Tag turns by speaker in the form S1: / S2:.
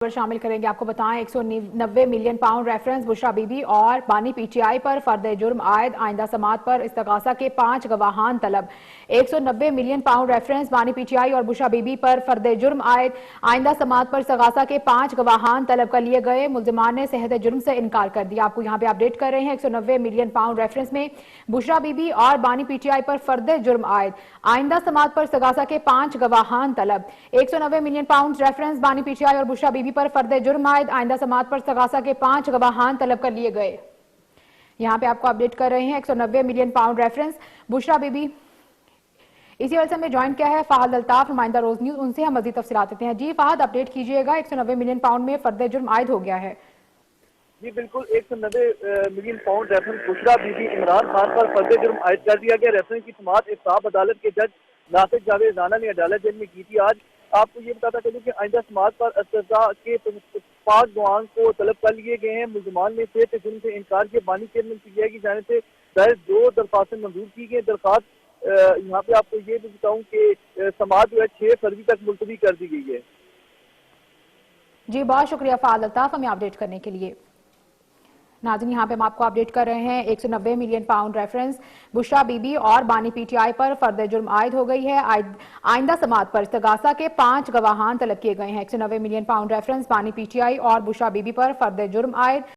S1: शामिल करेंगे। आपको बताएं 190 million pound reference Bushra Bibi और बानी पीटीआई पर फर्द जुर्म आयद, आइंदा समात पर इस्तगासा के 5 गवाहान तलब। 190 मिलियन पाउंड रेफरेंस बानी पीटीआई और बुशरा बीबी पर फर्द जुर्म आयद, आइंदा समात पर इस्तगासा के 5 गवाहान तलब कर लिए गए। मुल्जिमान ने सेहत जुर्म से इनकार कर दिया। आपको यहाँ पे अपडेट कर रहे हैं 190 मिलियन पाउंड रेफरेंस में बुशरा बीबी और बानी पीटीआई पर फर्द जुर्म आयद, आइंदा समात पर इस्तगासा के 5 गवाहान तलब। 190 मिलियन पाउंड रेफरेंस बानी पीटीआई और बुशरा बीबी पर फर्द जुर्म आयद, आइंदा समात पर इस्तगासा के 5 गवाहान तलब कर लिए गए। यहां पे आपको अपडेट कर रहे हैं 190 million pound reference Bushra Bibi. इसी वजह से हमें ज्वाइन किया है फहद अल्ताफ, नुमाइंदा रोज न्यूज, उनसे हम मजीद तफसीलात देते हैं। जी फहद, अपडेट कीजिएगा, 190 मिलियन पाउंड में फर्द जुर्म आयद हो गया है।
S2: जी बिल्कुल, 190 million pound reference Bushra Bibi Imran Khan पर फर्द जुर्म आयद कर दिया गया। रेफरेंस की समाअत इंसाफ अदालत के जज नासिर जावेद राना ने अदालत जेल में की थी। आज आपको ये बताता चलूं कि आइंदा समाअत पर इस्तज़ा के 5 गवाहान को तलब कर लिए गए हैं। मुल्जिमान ने सेहत जुर्म से इनकार किया। बानी चेयरमैन पीटीआई की जानिब से दायर 2 दरख्वास्तें मंजूर की गई। दरख्वास्त यहाँ पे आपको ये भी बताऊं कि समाअत जो है 6 फरवरी तक मुलतवी कर दी गई है।
S1: जी बहुत शुक्रिया फहद अल्ताफ हमें अपडेट करने के लिए। नाज़रीन, यहाँ पे हम आपको अपडेट कर रहे हैं 190 million pound reference Bushra Bibi और बानी पीटीआई पर फर्द जुर्म आयद हो गई है। आइंदा समात पर इस्तगासा के 5 गवाहान तलब किए गए हैं। 190 मिलियन पाउंड रेफरेंस बानी पीटीआई और बुशरा बीबी पर फर्द जुर्म आयद।